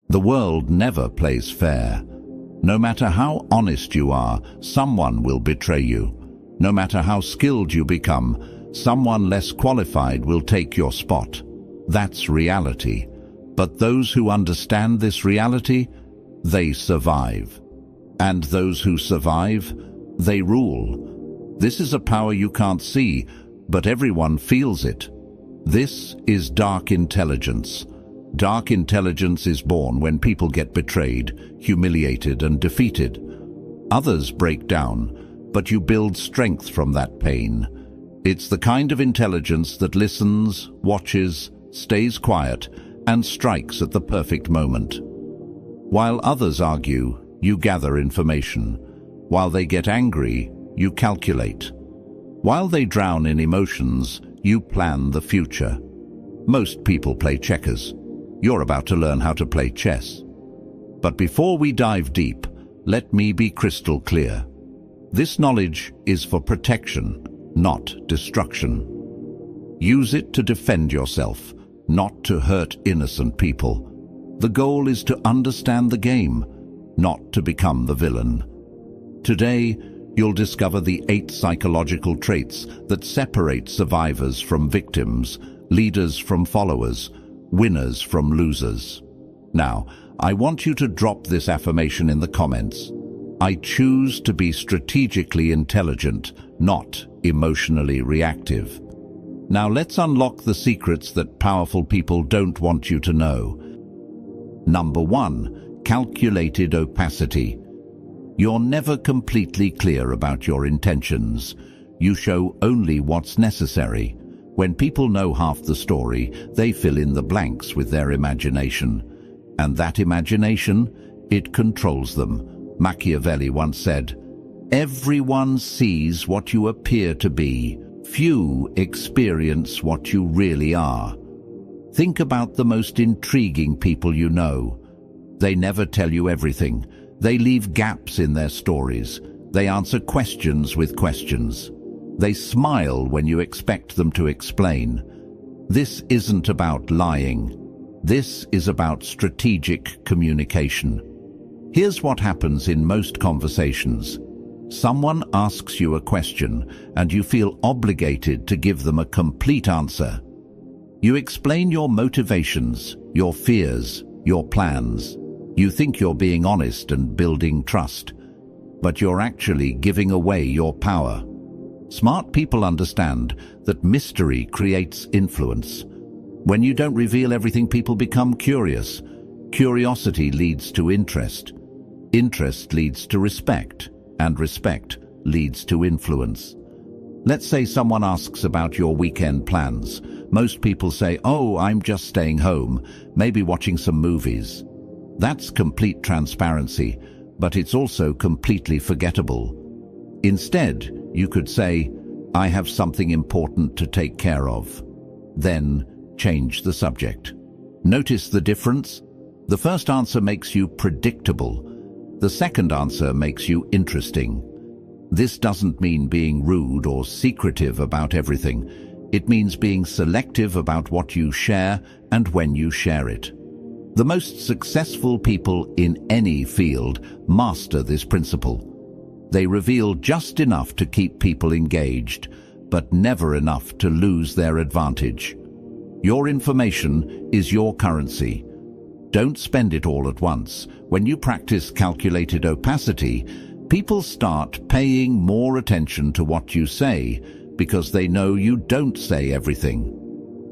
The world never plays fair. No matter how honest you are, someone will betray you. No matter how skilled you become, someone less qualified will take your spot. That's reality. But those who understand this reality, they survive. And those who survive, they rule. This is a power you can't see, but everyone feels it. This is dark intelligence. Dark intelligence is born when people get betrayed, humiliated, and defeated. Others break down, but you build strength from that pain. It's the kind of intelligence that listens, watches, stays quiet, and strikes at the perfect moment. While others argue, you gather information. While they get angry, you calculate. While they drown in emotions, you plan the future. Most people play checkers. You're about to learn how to play chess. But before we dive deep, let me be crystal clear. This knowledge is for protection, not destruction. Use it to defend yourself, not to hurt innocent people. The goal is to understand the game, not to become the villain. Today, you'll discover the 8 psychological traits that separate survivors from victims, leaders from followers, winners from losers. Now, I want you to drop this affirmation in the comments. I choose to be strategically intelligent, not emotionally reactive. Now let's unlock the secrets that powerful people don't want you to know. Number 1, calculated opacity. You're never completely clear about your intentions. You show only what's necessary. When people know half the story, they fill in the blanks with their imagination. And that imagination, it controls them. Machiavelli once said, "Everyone sees what you appear to be. Few experience what you really are." Think about the most intriguing people you know. They never tell you everything. They leave gaps in their stories. They answer questions with questions. They smile when you expect them to explain. This isn't about lying. This is about strategic communication. Here's what happens in most conversations. Someone asks you a question, and you feel obligated to give them a complete answer. You explain your motivations, your fears, your plans. You think you're being honest and building trust, but you're actually giving away your power. Smart people understand that mystery creates influence. When you don't reveal everything, people become curious. Curiosity leads to interest. Interest leads to respect, and respect leads to influence. Let's say someone asks about your weekend plans. Most people say, "Oh, I'm just staying home, maybe watching some movies." That's complete transparency, but it's also completely forgettable. Instead, you could say, "I have something important to take care of." Then change the subject. Notice the difference? The first answer makes you predictable. The second answer makes you interesting. This doesn't mean being rude or secretive about everything. It means being selective about what you share and when you share it. The most successful people in any field master this principle. They reveal just enough to keep people engaged, but never enough to lose their advantage. Your information is your currency. Don't spend it all at once. When you practice calculated opacity, people start paying more attention to what you say because they know you don't say everything.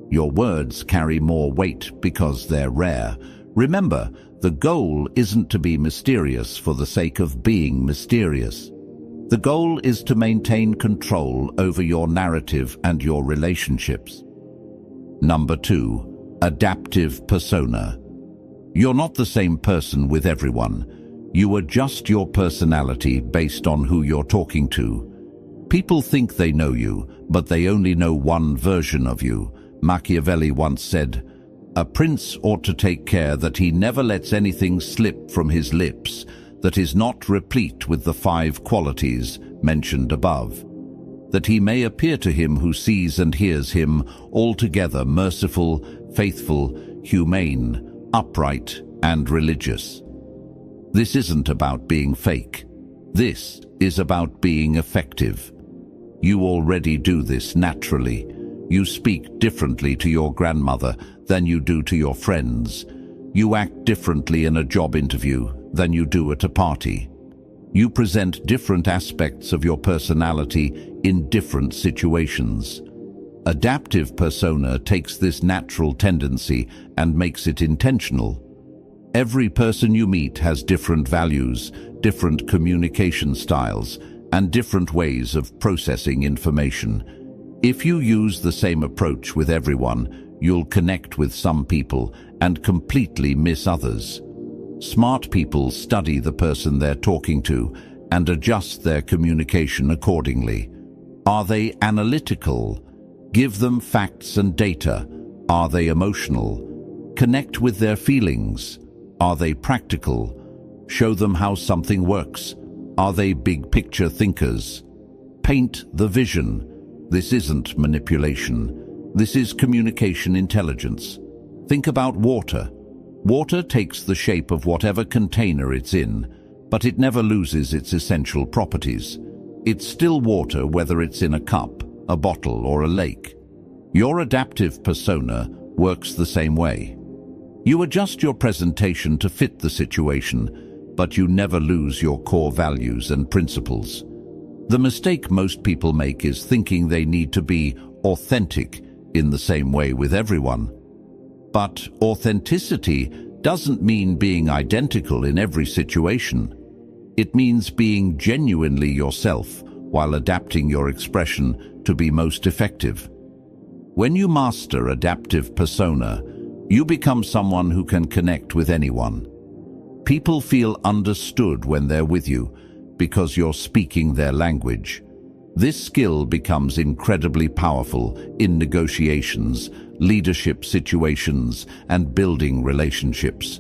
Your words carry more weight because they're rare. Remember, the goal isn't to be mysterious for the sake of being mysterious. The goal is to maintain control over your narrative and your relationships. Number 2, adaptive persona. You're not the same person with everyone. You adjust your personality based on who you're talking to. People think they know you, but they only know one version of you. Machiavelli once said, "A prince ought to take care that he never lets anything slip from his lips that is not replete with the 5 qualities mentioned above, that he may appear to him who sees and hears him altogether merciful, faithful, humane, upright, and religious. This isn't about being fake. This is about being effective. You already do this naturally. You speak differently to your grandmother than you do to your friends. You act differently in a job interview than you do at a party. You present different aspects of your personality in different situations. Adaptive persona takes this natural tendency and makes it intentional. Every person you meet has different values, different communication styles, and different ways of processing information. If you use the same approach with everyone, you'll connect with some people and completely miss others. Smart people study the person they're talking to and adjust their communication accordingly. Are they analytical? Give them facts and data. Are they emotional? Connect with their feelings. Are they practical? Show them how something works. Are they big picture thinkers? Paint the vision. This isn't manipulation. This is communication intelligence. Think about water. Water takes the shape of whatever container it's in, but it never loses its essential properties. It's still water whether it's in a cup, a bottle, or a lake. Your adaptive persona works the same way. You adjust your presentation to fit the situation, but you never lose your core values and principles. The mistake most people make is thinking they need to be authentic in the same way with everyone. But authenticity doesn't mean being identical in every situation. It means being genuinely yourself while adapting your expression to be most effective. When you master adaptive persona, you become someone who can connect with anyone. People feel understood when they're with you because you're speaking their language. This skill becomes incredibly powerful in negotiations, leadership situations, and building relationships.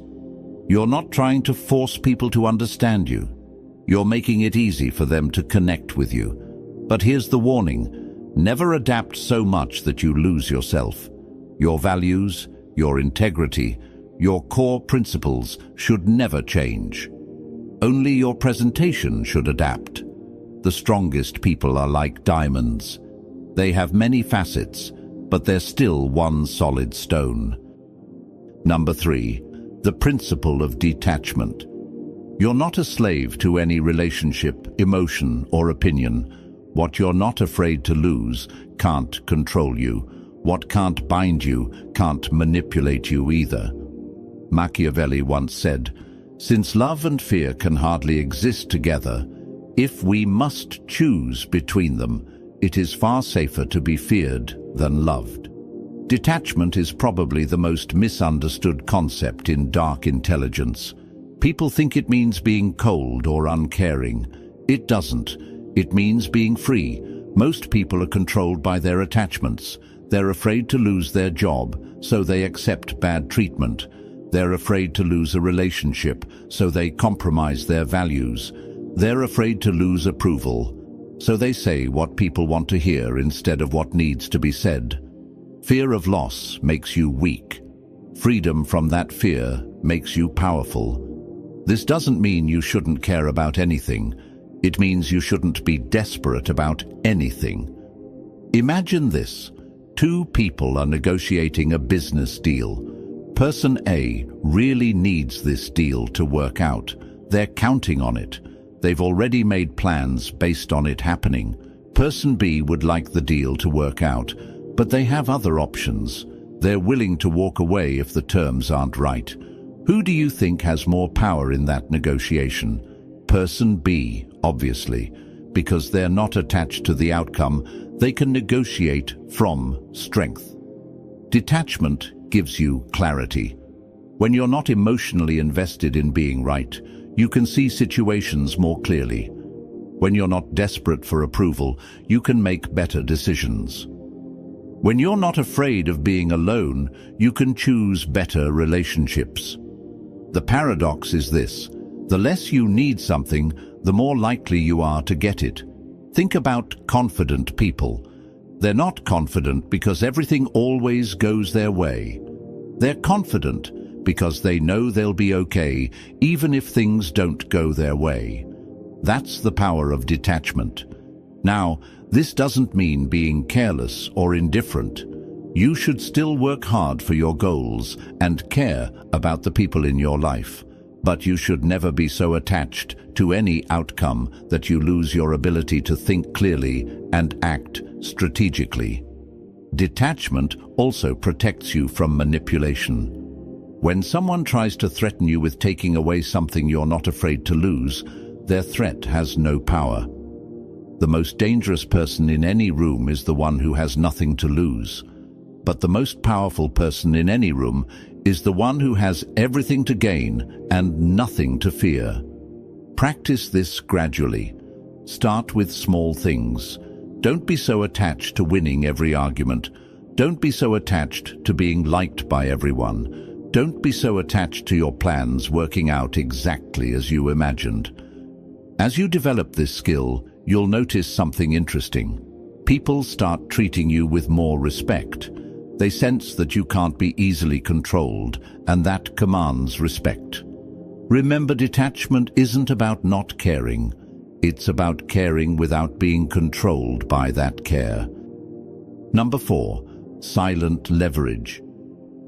You're not trying to force people to understand you. You're making it easy for them to connect with you. But here's the warning: never adapt so much that you lose yourself. Your values, your integrity, your core principles should never change. Only your presentation should adapt. The strongest people are like diamonds. They have many facets, but they're still one solid stone. Number 3, the principle of detachment. You're not a slave to any relationship, emotion, or opinion. What you're not afraid to lose can't control you. What can't bind you can't manipulate you either. Machiavelli once said, "Since love and fear can hardly exist together, if we must choose between them, it is far safer to be feared than loved." Detachment is probably the most misunderstood concept in dark intelligence. People think it means being cold or uncaring. It doesn't. It means being free. Most people are controlled by their attachments. They're afraid to lose their job, so they accept bad treatment. They're afraid to lose a relationship, so they compromise their values. They're afraid to lose approval, so they say what people want to hear instead of what needs to be said. Fear of loss makes you weak. Freedom from that fear makes you powerful. This doesn't mean you shouldn't care about anything. It means you shouldn't be desperate about anything. Imagine this. 2 people are negotiating a business deal. Person A really needs this deal to work out. They're counting on it. They've already made plans based on it happening. Person B would like the deal to work out, but they have other options. They're willing to walk away if the terms aren't right. Who do you think has more power in that negotiation? Person B, obviously. Because they're not attached to the outcome, they can negotiate from strength. Detachment gives you clarity. When you're not emotionally invested in being right, you can see situations more clearly. When you're not desperate for approval, you can make better decisions. When you're not afraid of being alone, you can choose better relationships. The paradox is this: the less you need something, the more likely you are to get it. Think about confident people. They're not confident because everything always goes their way. They're confident because they know they'll be okay even if things don't go their way. That's the power of detachment. Now, this doesn't mean being careless or indifferent. You should still work hard for your goals and care about the people in your life, but you should never be so attached to any outcome that you lose your ability to think clearly and act strategically. Detachment also protects you from manipulation. When someone tries to threaten you with taking away something you're not afraid to lose, their threat has no power. The most dangerous person in any room is the one who has nothing to lose. But the most powerful person in any room is the one who has everything to gain and nothing to fear. Practice this gradually. Start with small things. Don't be so attached to winning every argument. Don't be so attached to being liked by everyone. Don't be so attached to your plans working out exactly as you imagined. As you develop this skill, you'll notice something interesting. People start treating you with more respect. They sense that you can't be easily controlled, and that commands respect. Remember, detachment isn't about not caring. It's about caring without being controlled by that care. Number 4, silent leverage.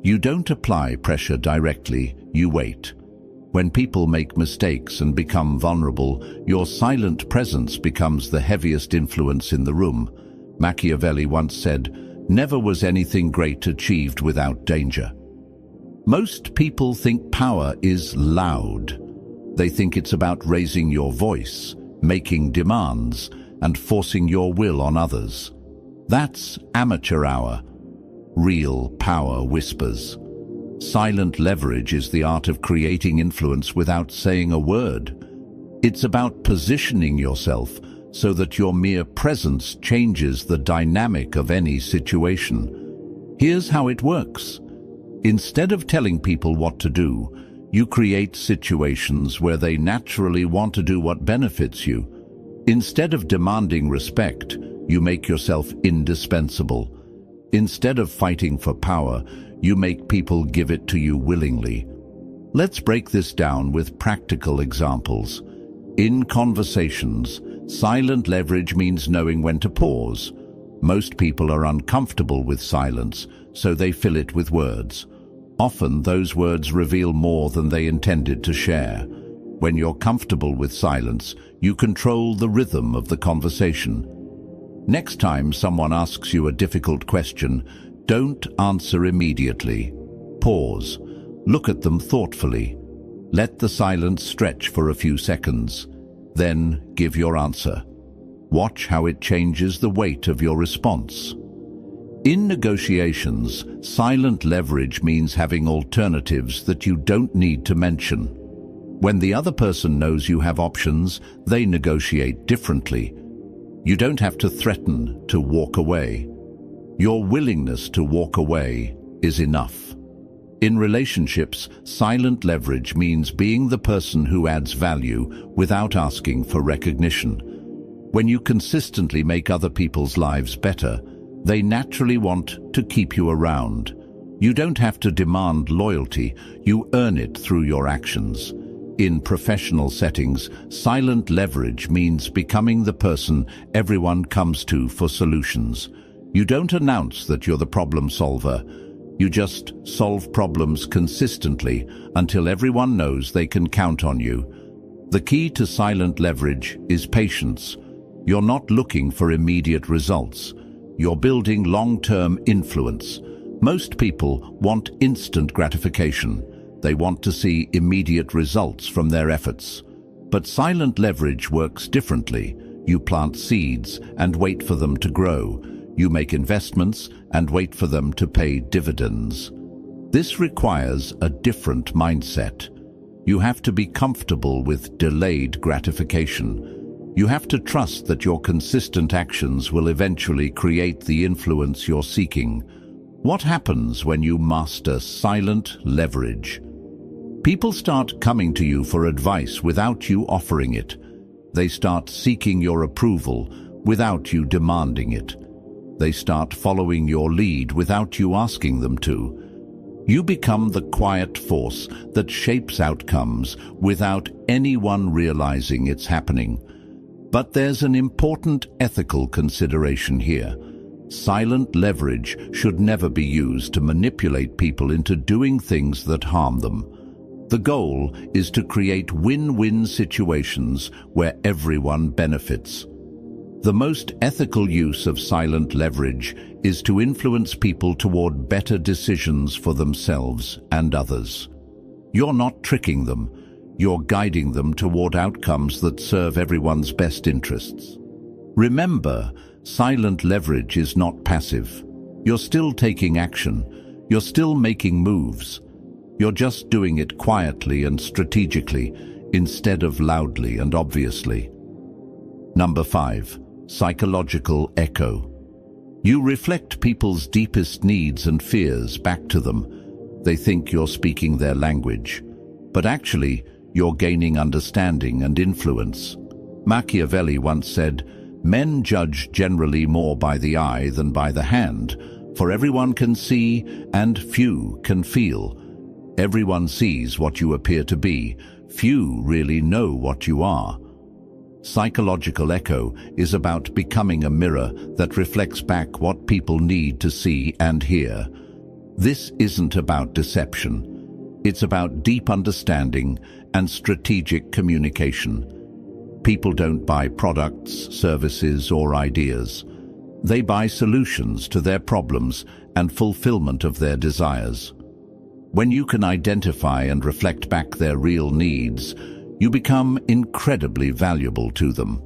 You don't apply pressure directly, you wait. When people make mistakes and become vulnerable, your silent presence becomes the heaviest influence in the room. Machiavelli once said, "Never was anything great achieved without danger." Most people think power is loud. They think it's about raising your voice, making demands, and forcing your will on others. That's amateur hour. Real power whispers. Silent leverage is the art of creating influence without saying a word. It's about positioning yourself so that your mere presence changes the dynamic of any situation. Here's how it works. Instead of telling people what to do, you create situations where they naturally want to do what benefits you. Instead of demanding respect, you make yourself indispensable. Instead of fighting for power, you make people give it to you willingly. Let's break this down with practical examples. In conversations, silent leverage means knowing when to pause. Most people are uncomfortable with silence, so they fill it with words. Often those words reveal more than they intended to share. When you're comfortable with silence, you control the rhythm of the conversation. Next time someone asks you a difficult question, don't answer immediately. Pause. Look at them thoughtfully. Let the silence stretch for a few seconds. Then give your answer. Watch how it changes the weight of your response. In negotiations, silent leverage means having alternatives that you don't need to mention. When the other person knows you have options, they negotiate differently. You don't have to threaten to walk away. Your willingness to walk away is enough. In relationships, silent leverage means being the person who adds value without asking for recognition. When you consistently make other people's lives better, they naturally want to keep you around. You don't have to demand loyalty, you earn it through your actions. In professional settings, silent leverage means becoming the person everyone comes to for solutions. You don't announce that you're the problem solver. You just solve problems consistently until everyone knows they can count on you. The key to silent leverage is patience. You're not looking for immediate results. You're building long-term influence. Most people want instant gratification. They want to see immediate results from their efforts. But silent leverage works differently. You plant seeds and wait for them to grow. You make investments and wait for them to pay dividends. This requires a different mindset. You have to be comfortable with delayed gratification. You have to trust that your consistent actions will eventually create the influence you're seeking. What happens when you master silent leverage? People start coming to you for advice without you offering it. They start seeking your approval without you demanding it. They start following your lead without you asking them to. You become the quiet force that shapes outcomes without anyone realizing it's happening. But there's an important ethical consideration here. Silent leverage should never be used to manipulate people into doing things that harm them. The goal is to create win-win situations where everyone benefits. The most ethical use of silent leverage is to influence people toward better decisions for themselves and others. You're not tricking them, you're guiding them toward outcomes that serve everyone's best interests. Remember, silent leverage is not passive. You're still taking action, you're still making moves. You're just doing it quietly and strategically, instead of loudly and obviously. Number 5. Psychological echo. You reflect people's deepest needs and fears back to them. They think you're speaking their language, but actually, you're gaining understanding and influence. Machiavelli once said, "Men judge generally more by the eye than by the hand, for everyone can see and few can feel." Everyone sees what you appear to be. Few really know what you are. Psychological echo is about becoming a mirror that reflects back what people need to see and hear. This isn't about deception. It's about deep understanding and strategic communication. People don't buy products, services, or ideas. They buy solutions to their problems and fulfillment of their desires. When you can identify and reflect back their real needs, you become incredibly valuable to them.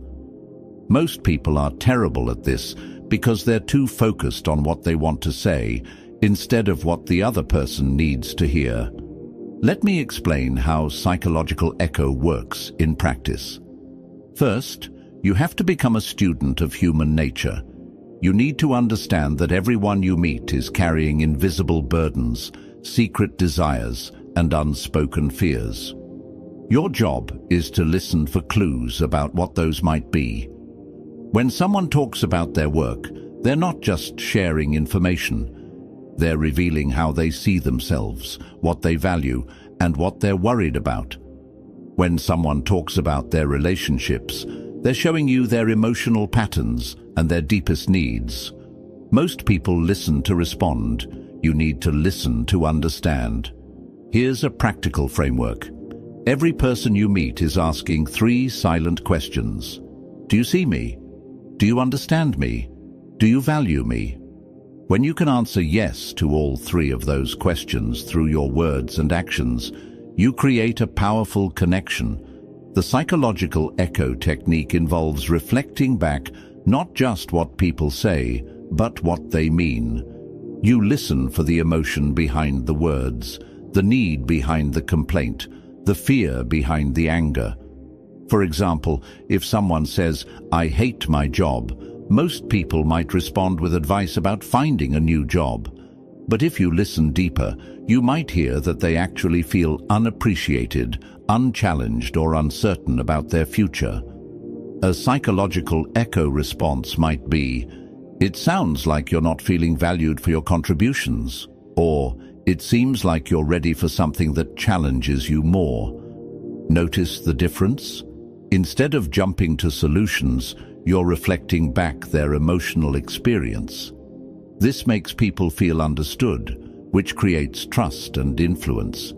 Most people are terrible at this because they're too focused on what they want to say instead of what the other person needs to hear. Let me explain how psychological echo works in practice. First, you have to become a student of human nature. You need to understand that everyone you meet is carrying invisible burdens, secret desires, and unspoken fears. Your job is to listen for clues about what those might be. When someone talks about their work, they're not just sharing information. They're revealing how they see themselves, what they value, and what they're worried about. When someone talks about their relationships, they're showing you their emotional patterns and their deepest needs. Most people listen to respond. You need to listen to understand. Here's a practical framework. Every person you meet is asking 3 silent questions. Do you see me? Do you understand me? Do you value me? When you can answer yes to all 3 of those questions through your words and actions, you create a powerful connection. The psychological echo technique involves reflecting back not just what people say, but what they mean. You listen for the emotion behind the words, the need behind the complaint, the fear behind the anger. For example, if someone says, "I hate my job," most people might respond with advice about finding a new job. But if you listen deeper, you might hear that they actually feel unappreciated, unchallenged, or uncertain about their future. A psychological echo response might be, "It sounds like you're not feeling valued for your contributions," or "It seems like you're ready for something that challenges you more." Notice the difference? Instead of jumping to solutions, you're reflecting back their emotional experience. This makes people feel understood, which creates trust and influence.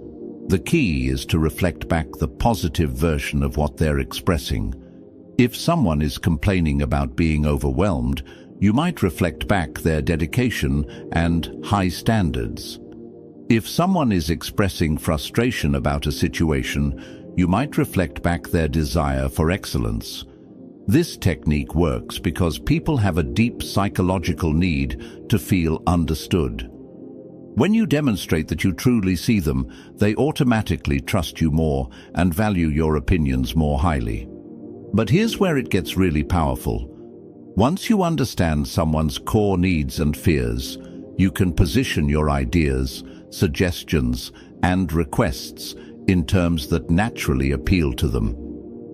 The key is to reflect back the positive version of what they're expressing. If someone is complaining about being overwhelmed, you might reflect back their dedication and high standards. If someone is expressing frustration about a situation, you might reflect back their desire for excellence. This technique works because people have a deep psychological need to feel understood. When you demonstrate that you truly see them, they automatically trust you more and value your opinions more highly. But here's where it gets really powerful. Once you understand someone's core needs and fears, you can position your ideas, suggestions, and requests in terms that naturally appeal to them.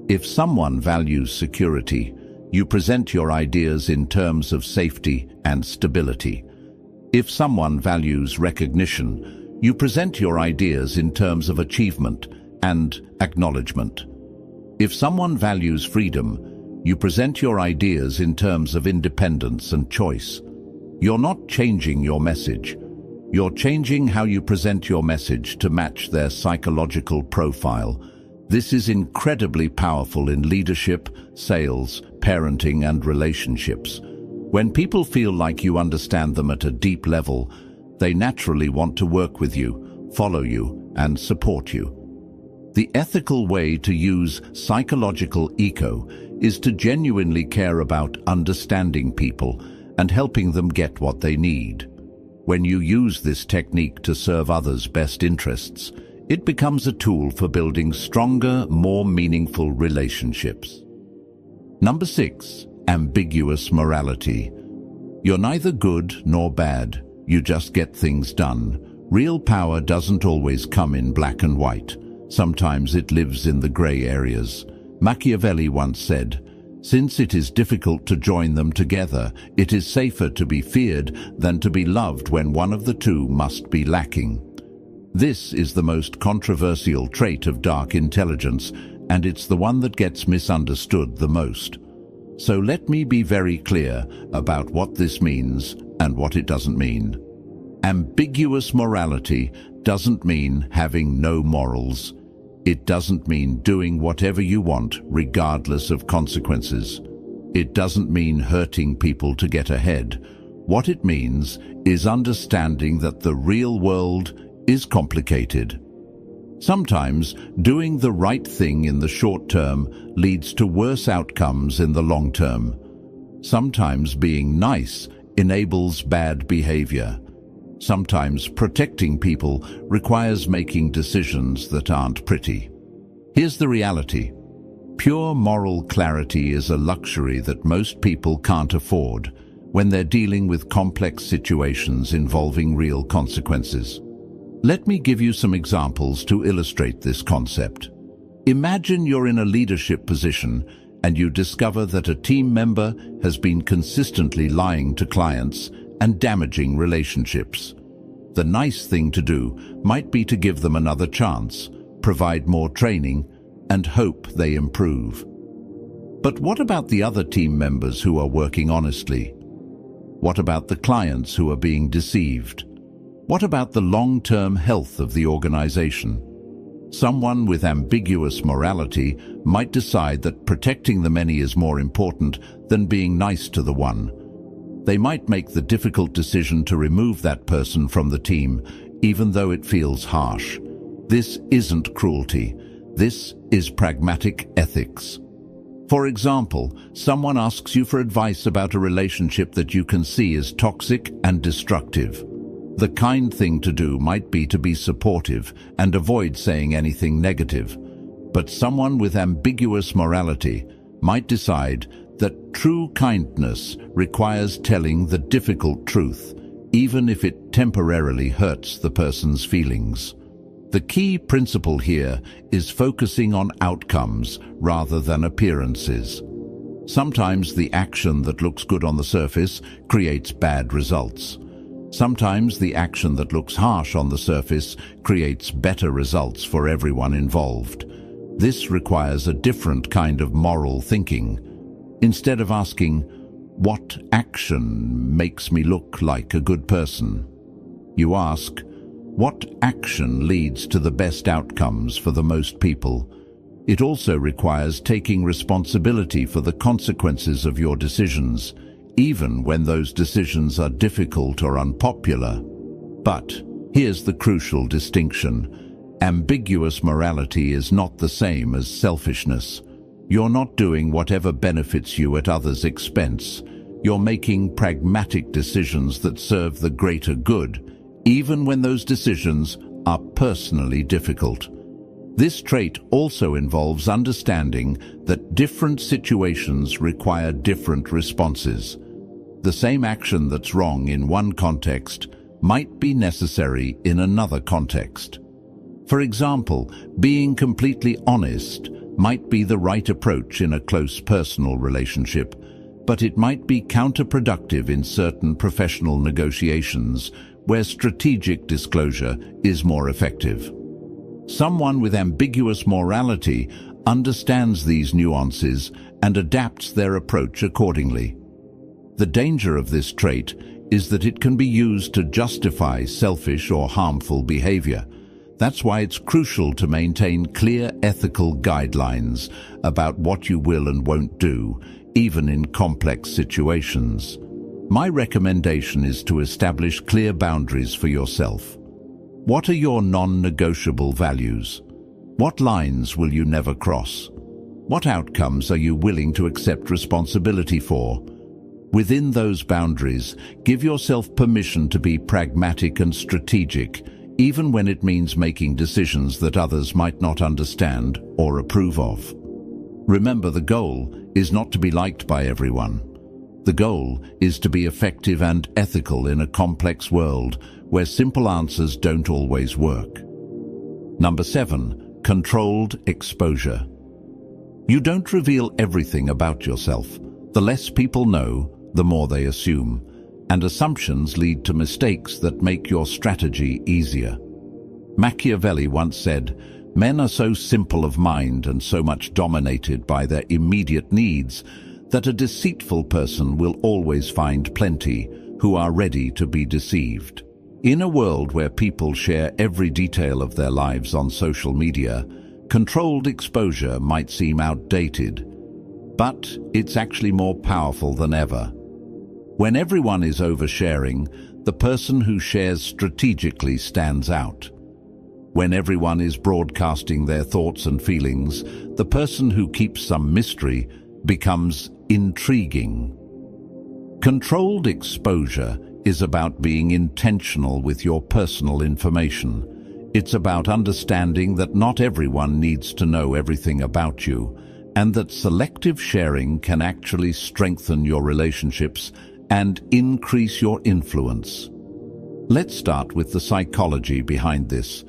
If someone values security, you present your ideas in terms of safety and stability. If someone values recognition, You present your ideas in terms of achievement and acknowledgement. If someone values freedom, you present your ideas in terms of independence and choice. You're not changing your message. You're changing how you present your message to match their psychological profile. This is incredibly powerful in leadership, sales, parenting, and relationships. When people feel like you understand them at a deep level, they naturally want to work with you, follow you, and support you. The ethical way to use psychological eco is to genuinely care about understanding people and helping them get what they need. When you use this technique to serve others' best interests, it becomes a tool for building stronger, more meaningful relationships. Number 6. Ambiguous morality. You're neither good nor bad. You just get things done. Real power doesn't always come in black and white. Sometimes it lives in the gray areas. Machiavelli once said, "Since it is difficult to join them together, it is safer to be feared than to be loved when one of the two must be lacking." This is the most controversial trait of dark intelligence, and it's the one that gets misunderstood the most. So let me be very clear about what this means and what it doesn't mean. Ambiguous morality doesn't mean having no morals. It doesn't mean doing whatever you want, regardless of consequences. It doesn't mean hurting people to get ahead. What it means is understanding that the real world is complicated. Sometimes doing the right thing in the short term leads to worse outcomes in the long term. Sometimes being nice enables bad behavior. Sometimes protecting people requires making decisions that aren't pretty. Here's the reality. Pure moral clarity is a luxury that most people can't afford when they're dealing with complex situations involving real consequences. Let me give you some examples to illustrate this concept. Imagine you're in a leadership position and you discover that a team member has been consistently lying to clients and damaging relationships. The nice thing to do might be to give them another chance, provide more training, and hope they improve. But what about the other team members who are working honestly? What about the clients who are being deceived? What about the long-term health of the organization? Someone with ambiguous morality might decide that protecting the many is more important than being nice to the one. They might make the difficult decision to remove that person from the team, even though it feels harsh. This isn't cruelty. This is pragmatic ethics. For example, someone asks you for advice about a relationship that you can see is toxic and destructive. The kind thing to do might be to be supportive and avoid saying anything negative. But someone with ambiguous morality might decide that true kindness requires telling the difficult truth, even if it temporarily hurts the person's feelings. The key principle here is focusing on outcomes rather than appearances. Sometimes the action that looks good on the surface creates bad results. Sometimes the action that looks harsh on the surface creates better results for everyone involved. This requires a different kind of moral thinking. Instead of asking, "What action makes me look like a good person?" you ask, "What action leads to the best outcomes for the most people?" It also requires taking responsibility for the consequences of your decisions, even when those decisions are difficult or unpopular. But here's the crucial distinction. Ambiguous morality is not the same as selfishness. You're not doing whatever benefits you at others' expense. You're making pragmatic decisions that serve the greater good, even when those decisions are personally difficult. This trait also involves understanding that different situations require different responses. The same action that's wrong in one context might be necessary in another context. For example, being completely honest might be the right approach in a close personal relationship, but it might be counterproductive in certain professional negotiations where strategic disclosure is more effective. Someone with ambiguous morality understands these nuances and adapts their approach accordingly. The danger of this trait is that it can be used to justify selfish or harmful behavior. That's why it's crucial to maintain clear ethical guidelines about what you will and won't do, even in complex situations. My recommendation is to establish clear boundaries for yourself. What are your non-negotiable values? What lines will you never cross? What outcomes are you willing to accept responsibility for? Within those boundaries, give yourself permission to be pragmatic and strategic, even when it means making decisions that others might not understand or approve of. Remember, the goal is not to be liked by everyone. The goal is to be effective and ethical in a complex world where simple answers don't always work. Number 7. Controlled exposure. You don't reveal everything about yourself. The less people know, the more they assume, and assumptions lead to mistakes that make your strategy easier. Machiavelli once said, "Men are so simple of mind and so much dominated by their immediate needs that a deceitful person will always find plenty who are ready to be deceived." In a world where people share every detail of their lives on social media, controlled exposure might seem outdated, but it's actually more powerful than ever. When everyone is oversharing, the person who shares strategically stands out. When everyone is broadcasting their thoughts and feelings, the person who keeps some mystery becomes intriguing. Controlled exposure is about being intentional with your personal information. It's about understanding that not everyone needs to know everything about you, and that selective sharing can actually strengthen your relationships and increase your influence. Let's start with the psychology behind this.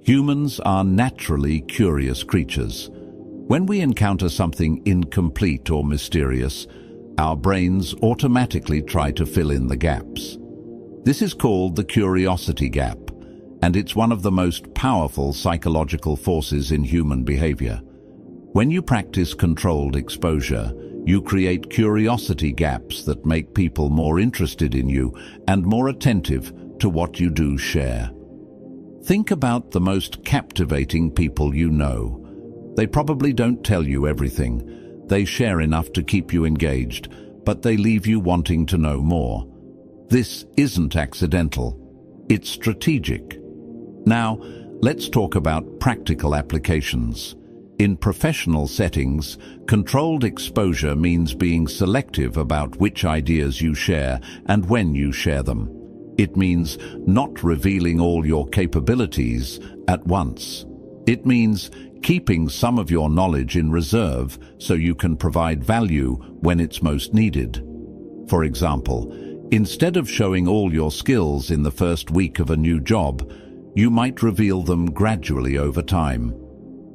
Humans are naturally curious creatures. When we encounter something incomplete or mysterious, our brains automatically try to fill in the gaps. This is called the curiosity gap, and it's one of the most powerful psychological forces in human behavior. When you practice controlled exposure, you create curiosity gaps that make people more interested in you and more attentive to what you do share. Think about the most captivating people you know. They probably don't tell you everything. They share enough to keep you engaged, but they leave you wanting to know more. This isn't accidental. It's strategic. Now, let's talk about practical applications. In professional settings, controlled exposure means being selective about which ideas you share and when you share them. It means not revealing all your capabilities at once. It means keeping some of your knowledge in reserve so you can provide value when it's most needed. For example, instead of showing all your skills in the first week of a new job, you might reveal them gradually over time.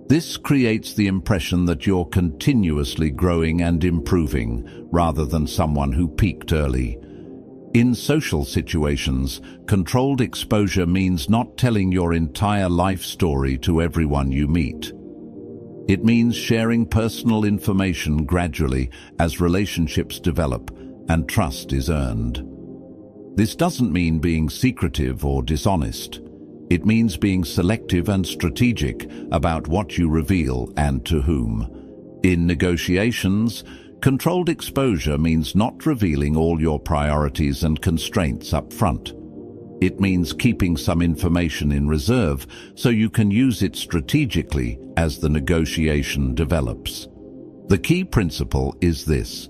This creates the impression that you're continuously growing and improving, rather than someone who peaked early. In social situations, controlled exposure means not telling your entire life story to everyone you meet. It means sharing personal information gradually as relationships develop and trust is earned. This doesn't mean being secretive or dishonest. It means being selective and strategic about what you reveal and to whom. In negotiations, controlled exposure means not revealing all your priorities and constraints up front. It means keeping some information in reserve so you can use it strategically as the negotiation develops. The key principle is this: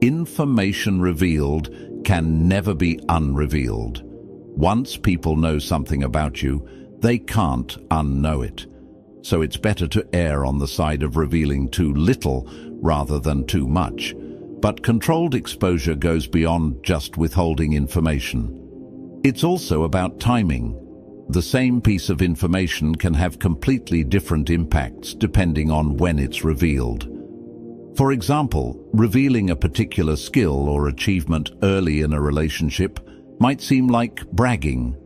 information revealed can never be unrevealed. Once people know something about you, they can't unknow it. So it's better to err on the side of revealing too little rather than too much. But controlled exposure goes beyond just withholding information. It's also about timing. The same piece of information can have completely different impacts depending on when it's revealed. For example, revealing a particular skill or achievement early in a relationship might seem like bragging,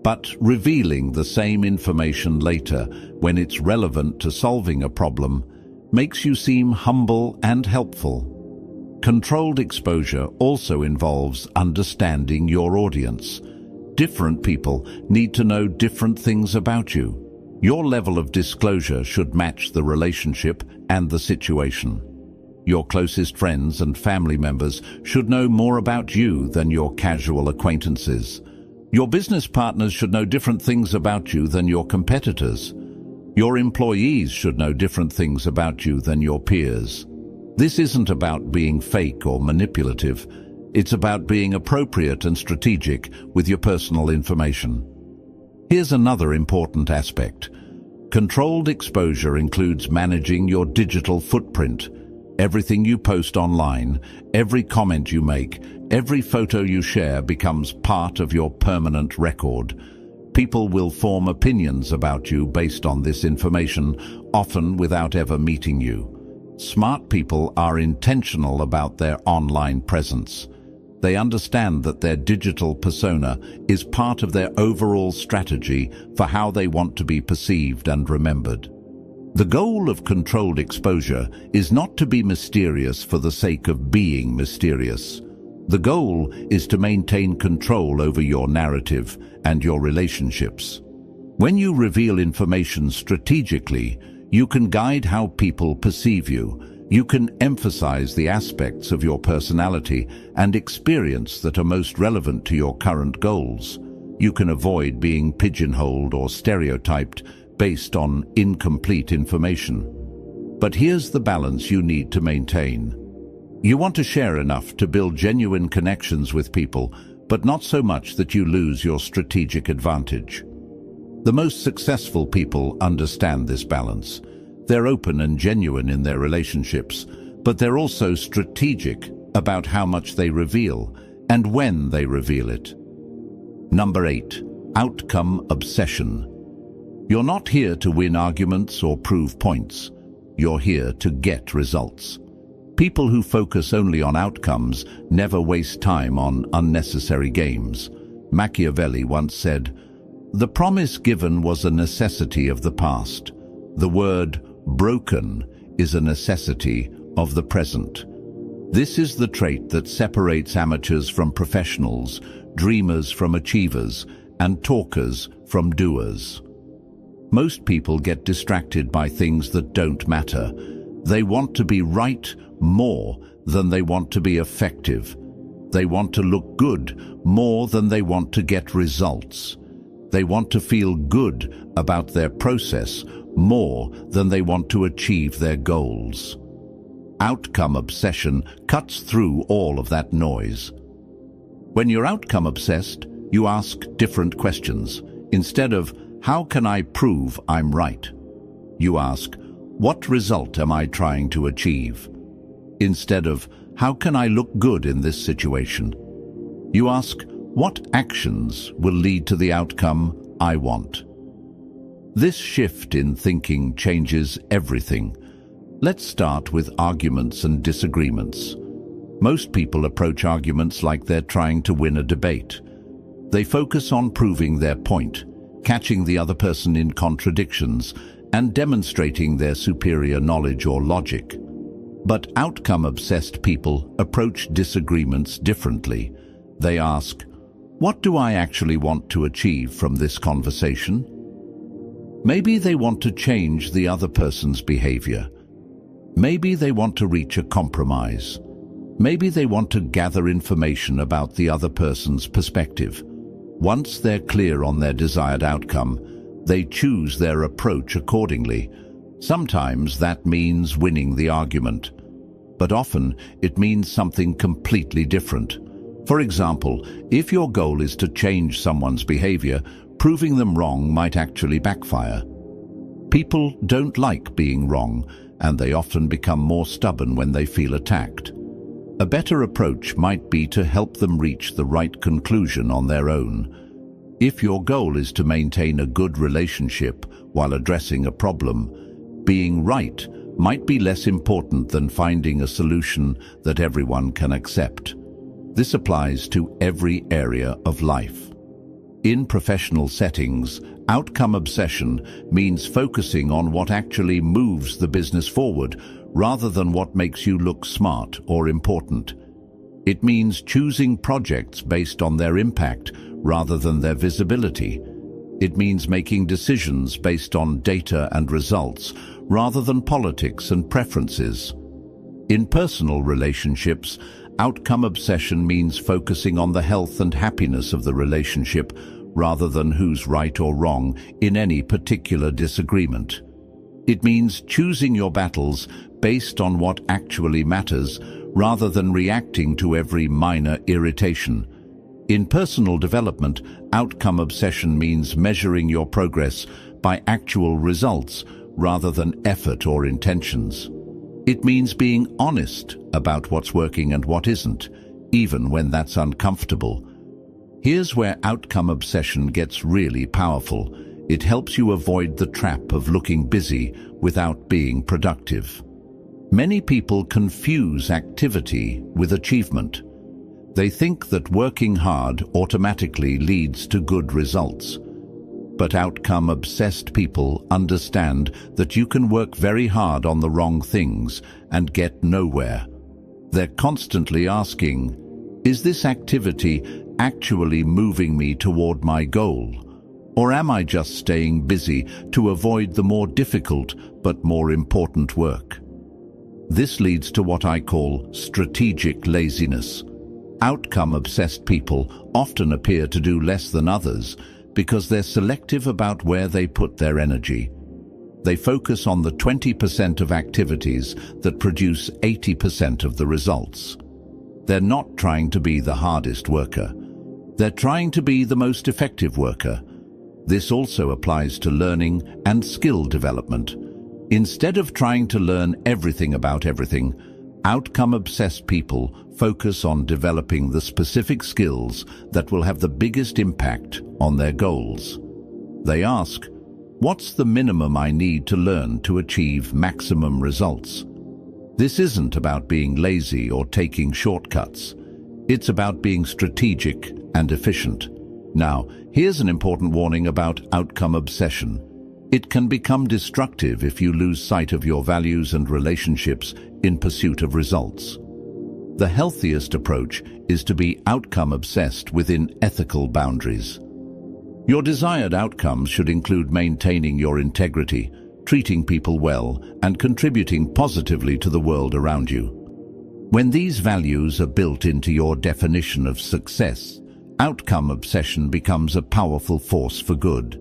but revealing the same information later when it's relevant to solving a problem makes you seem humble and helpful. Controlled exposure also involves understanding your audience. Different people need to know different things about you. Your level of disclosure should match the relationship and the situation. Your closest friends and family members should know more about you than your casual acquaintances. Your business partners should know different things about you than your competitors. Your employees should know different things about you than your peers. This isn't about being fake or manipulative. It's about being appropriate and strategic with your personal information. Here's another important aspect. Controlled exposure includes managing your digital footprint. Everything you post online, every comment you make, every photo you share becomes part of your permanent record. People will form opinions about you based on this information, often without ever meeting you. Smart people are intentional about their online presence. They understand that their digital persona is part of their overall strategy for how they want to be perceived and remembered. The goal of controlled exposure is not to be mysterious for the sake of being mysterious. The goal is to maintain control over your narrative and your relationships. When you reveal information strategically, you can guide how people perceive you. You can emphasize the aspects of your personality and experience that are most relevant to your current goals. You can avoid being pigeonholed or stereotyped based on incomplete information. But here's the balance you need to maintain. You want to share enough to build genuine connections with people, but not so much that you lose your strategic advantage. The most successful people understand this balance. They're open and genuine in their relationships, but they're also strategic about how much they reveal and when they reveal it. Number 8. Outcome obsession. You're not here to win arguments or prove points. You're here to get results. People who focus only on outcomes never waste time on unnecessary games. Machiavelli once said, "The promise given was a necessity of the past. The word broken is a necessity of the present." This is the trait that separates amateurs from professionals, dreamers from achievers, and talkers from doers. Most people get distracted by things that don't matter. They want to be right more than they want to be effective. They want to look good more than they want to get results. They want to feel good about their process more than they want to achieve their goals. Outcome obsession cuts through all of that noise. When you're outcome obsessed, you ask different questions. Instead of, "How can I prove I'm right?" you ask, "What result am I trying to achieve?" Instead of, "How can I look good in this situation?" you ask, "What actions will lead to the outcome I want?" This shift in thinking changes everything. Let's start with arguments and disagreements. Most people approach arguments like they're trying to win a debate. They focus on proving their point, catching the other person in contradictions, and demonstrating their superior knowledge or logic. But outcome-obsessed people approach disagreements differently. They ask, "What do I actually want to achieve from this conversation?" Maybe they want to change the other person's behavior. Maybe they want to reach a compromise. Maybe they want to gather information about the other person's perspective. Once they're clear on their desired outcome, they choose their approach accordingly. Sometimes that means winning the argument, but often it means something completely different. For example, if your goal is to change someone's behavior, proving them wrong might actually backfire. People don't like being wrong, and they often become more stubborn when they feel attacked. A better approach might be to help them reach the right conclusion on their own. If your goal is to maintain a good relationship while addressing a problem, being right might be less important than finding a solution that everyone can accept. This applies to every area of life. In professional settings, outcome obsession means focusing on what actually moves the business forward rather than what makes you look smart or important. It means choosing projects based on their impact rather than their visibility. It means making decisions based on data and results rather than politics and preferences. In personal relationships, outcome obsession means focusing on the health and happiness of the relationship rather than who's right or wrong in any particular disagreement. It means choosing your battles based on what actually matters rather than reacting to every minor irritation. In personal development, outcome obsession means measuring your progress by actual results rather than effort or intentions. It means being honest about what's working and what isn't, even when that's uncomfortable. Here's where outcome obsession gets really powerful. It helps you avoid the trap of looking busy without being productive. Many people confuse activity with achievement. They think that working hard automatically leads to good results. But outcome-obsessed people understand that you can work very hard on the wrong things and get nowhere. They're constantly asking, is this activity actually moving me toward my goal? Or am I just staying busy to avoid the more difficult but more important work? This leads to what I call strategic laziness. Outcome-obsessed people often appear to do less than others because they're selective about where they put their energy. They focus on the 20% of activities that produce 80% of the results. They're not trying to be the hardest worker. They're trying to be the most effective worker. This also applies to learning and skill development. Instead of trying to learn everything about everything, outcome-obsessed people focus on developing the specific skills that will have the biggest impact on their goals. They ask, what's the minimum I need to learn to achieve maximum results? This isn't about being lazy or taking shortcuts. It's about being strategic and efficient. Now, here's an important warning about outcome obsession. It can become destructive if you lose sight of your values and relationships in pursuit of results. The healthiest approach is to be outcome-obsessed within ethical boundaries. Your desired outcomes should include maintaining your integrity, treating people well, and contributing positively to the world around you. When these values are built into your definition of success, outcome obsession becomes a powerful force for good.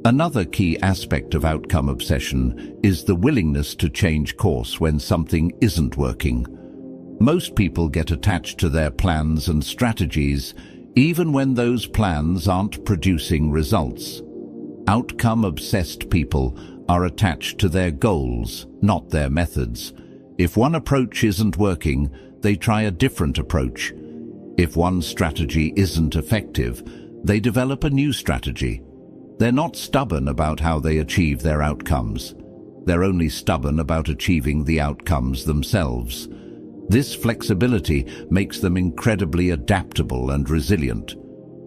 Another key aspect of outcome obsession is the willingness to change course when something isn't working. Most people get attached to their plans and strategies, even when those plans aren't producing results. Outcome-obsessed people are attached to their goals, not their methods. If one approach isn't working, they try a different approach. If one strategy isn't effective, they develop a new strategy. They're not stubborn about how they achieve their outcomes. They're only stubborn about achieving the outcomes themselves. This flexibility makes them incredibly adaptable and resilient.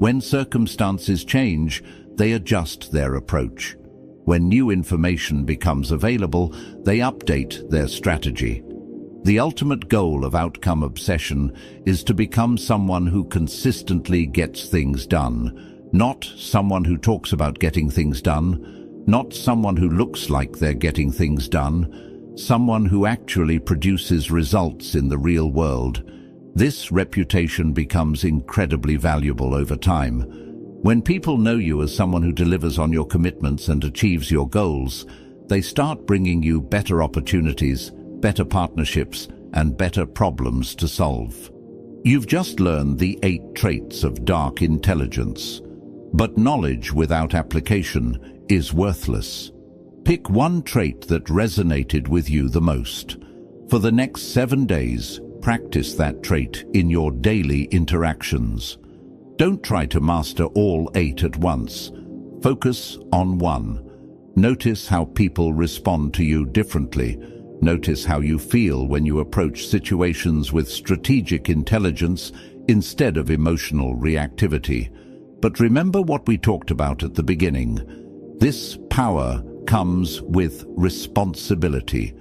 When circumstances change, they adjust their approach. When new information becomes available, they update their strategy. The ultimate goal of outcome obsession is to become someone who consistently gets things done, not someone who talks about getting things done, not someone who looks like they're getting things done, someone who actually produces results in the real world. This reputation becomes incredibly valuable over time. When people know you as someone who delivers on your commitments and achieves your goals, they start bringing you better opportunities, better partnerships, and better problems to solve. You've just learned the 8 traits of dark intelligence. But knowledge without application is worthless. Pick one trait that resonated with you the most. For the next 7 days, practice that trait in your daily interactions. Don't try to master all 8 at once. Focus on one. Notice how people respond to you differently. Notice how you feel when you approach situations with strategic intelligence instead of emotional reactivity. But remember what we talked about at the beginning. This power comes with responsibility.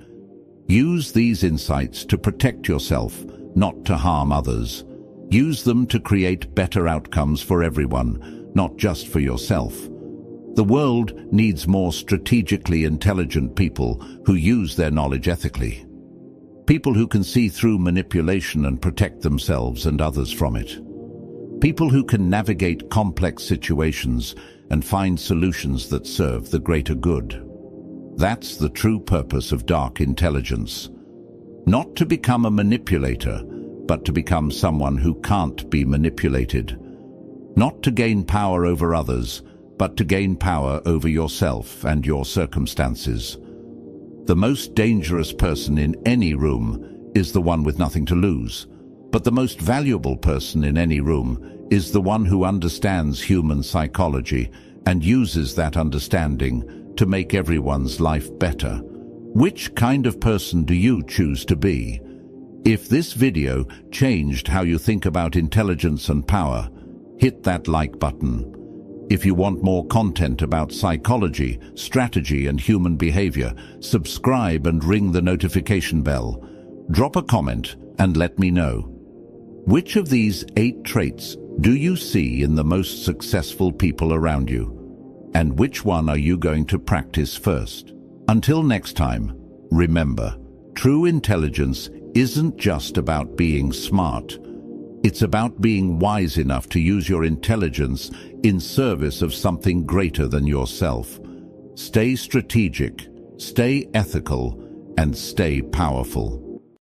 Use these insights to protect yourself, not to harm others. Use them to create better outcomes for everyone, not just for yourself. The world needs more strategically intelligent people who use their knowledge ethically. People who can see through manipulation and protect themselves and others from it. People who can navigate complex situations and find solutions that serve the greater good. That's the true purpose of dark intelligence. Not to become a manipulator, but to become someone who can't be manipulated. Not to gain power over others, but to gain power over yourself and your circumstances. The most dangerous person in any room is the one with nothing to lose, but the most valuable person in any room is the one who understands human psychology and uses that understanding to make everyone's life better. Which kind of person do you choose to be? If this video changed how you think about intelligence and power, hit that like button. If you want more content about psychology, strategy, and human behavior, subscribe and ring the notification bell. Drop a comment and let me know. Which of these 8 traits do you see in the most successful people around you? And which one are you going to practice first? Until next time, remember, true intelligence isn't just about being smart. It's about being wise enough to use your intelligence in service of something greater than yourself. Stay strategic, stay ethical, and stay powerful.